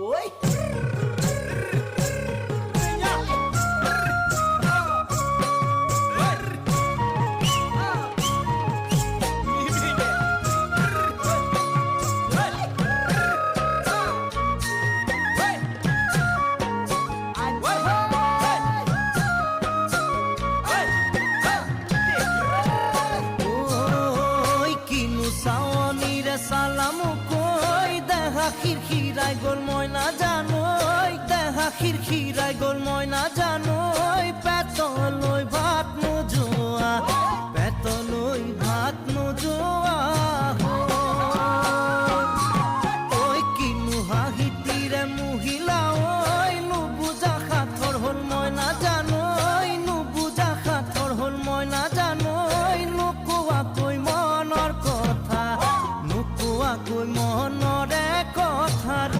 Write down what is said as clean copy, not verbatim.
ওই সালাম কই দেখা খিরখিরাই গোল ময়না জানোই দেখা খিরখিরাই গোল ময়না জানোই পেতলই ভাত নোজোয়া পেতলই ভাত নোজোয়া